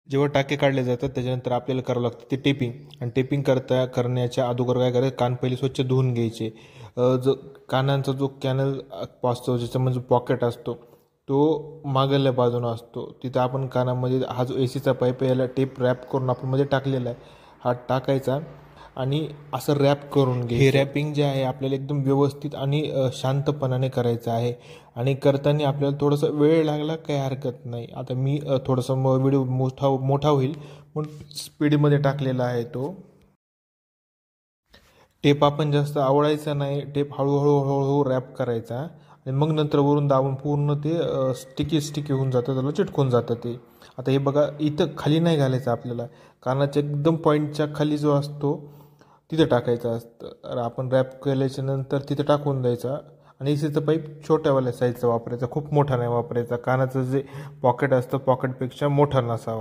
जेव्हा टाके काढले जातात त्याच्यानंतर आपल्याला करावं लागतं ते टेपिंग. आणि टेपिंग करण्याच्या अगोदर काय करायचं, कान पहिले स्वच्छ धुवून घ्यायचे. जो कानांचा जो कॅनल असतो, ज्याचा म्हणजे पॉकेट असतो, तो मागल्या बाजूनं असतो. तिथं आपण कानामध्ये हा जो एसीचा पाईप आहे याला टेप रॅप करून आपण मध्ये टाकलेला आहे, हा टाकायचा आणि असं रॅप करून घे. हे रॅपिंग जे आहे आपल्याला एकदम व्यवस्थित आणि शांतपणाने करायचं आहे. आणि करताना आपल्याला थोडंसं वेळ लागला काही हरकत नाही. आता मी थोडंसं व्हिडिओ मोठा होईल म्हणून स्पीडमध्ये टाकलेला आहे तो. टेप आपण जास्त आवळायचा नाही, टेप हळूहळू हळूहळू रॅप करायचा आणि मग नंतर वरून दाबून पूर्ण ते स्टिकी होऊन जातं, त्याला चिटकून जातं ते. आता हे बघा, इथं खाली नाही घालायचं आपल्याला, कानाच्या एकदम पॉईंटच्या खाली जो असतो तिथं टाकायचं असतं. तर आपण रॅप केल्याच्या नंतर तिथं टाकून द्यायचा. आणि एसीचा पाईप छोट्यावाल्या साईजचा वापरायचा, खूप मोठा नाही वापरायचा. कानाचं जे पॉकेट असतं पॉकेटपेक्षा मोठा नसावा.